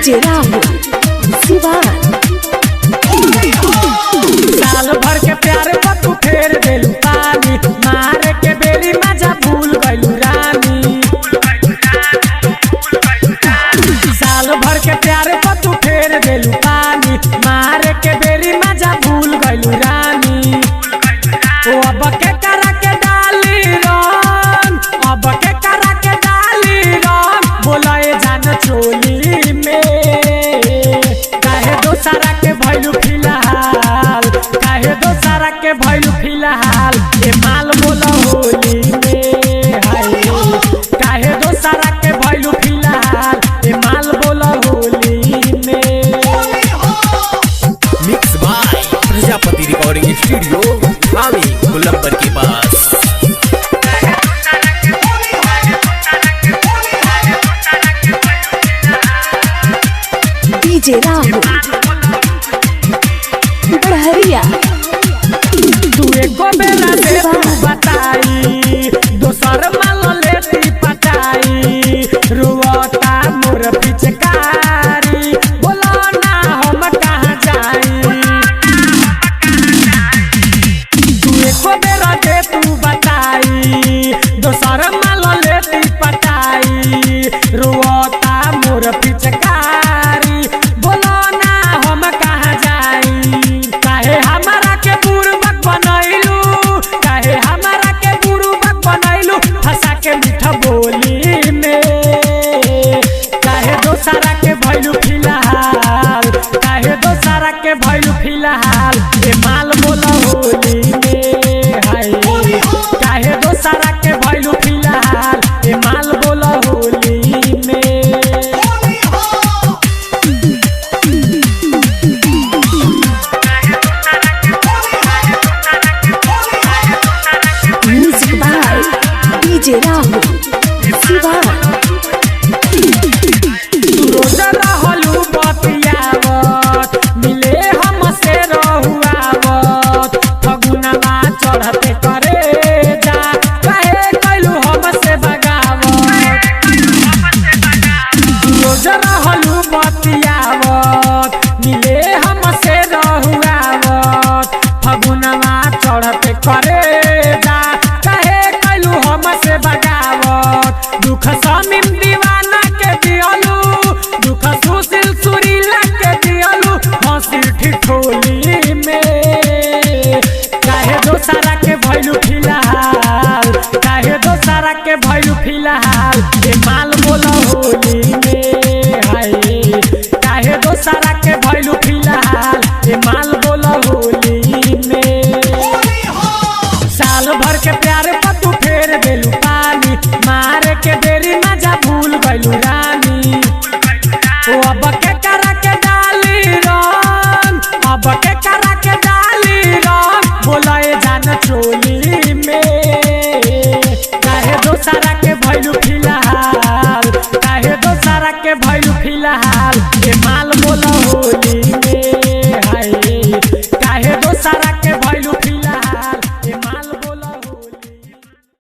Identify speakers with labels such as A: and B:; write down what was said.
A: DJ Rahul Siwan.
B: साल भर के प्यार पर तू फेर देलू पानी, मारे के बेरी मजा भूल गइलू रानी। साल भर के प्यार पर तू फेर देलू पानी, मारे के बेरी मजा भूल गइलू रानी। ओ अब के करा के डाली रंग, अब के करा के डाली रंग, बोलाए जान चोली में। काहे दोसरा के भइलू फिलहाल, काहे दोसरा के भइलू फिलहाल, ए माल बोला होली में। हाय काहे दोसरा के भइलू फिलहाल, ए माल बोला होली में।
C: Mix by Prajapati recording studio Swami Gulambar के पास।
A: डीजे राहुल बढ़िया।
B: तू एको बेला दे तू बताई, दोसर माल लेती पटाई। रुआता मोर पिचकारी, बोला ना हम कहाँ जाई। तू एको बेला दे तू बताई, दोसर माल लेती पटाई। रुआता मोर पिचकारी, बोला ना हम कहाँ जाई। काहे हमारा के बुरबक बनैलू, काहे हमारा के बुरबक बनैलू, फंसा के मीठा बोली में। काहे दोसरा के भइलू फिलहाल, काहे दोसरा के भइलू फिलहाल, ए माल बोला होली में। हाय काहे दोसरा के भइलू फिलहाल, ए माल बोला होली में।
A: Music by DJ Rahul Siwan.
B: रोज रहलू बतियावत, मिले हमसे रहुआवत। फगुनवा चढ़ते करे जा, काहे कैलू हमसे बगावत। रोज रहलू बतियावत, मिले हमसे रहुआवत। फगुनवा चढ़ते करे जा, काहे कैलू हमसे बगावत। दुख समीम दीवाना के दियलू, दुख सुशील सुरीला के दियलू, हंसी ठिठोली में। काहे दोसरा के भइलू फिलहाल, काहे दोसरा के भइलू फिलहाल, ए माल बोला होली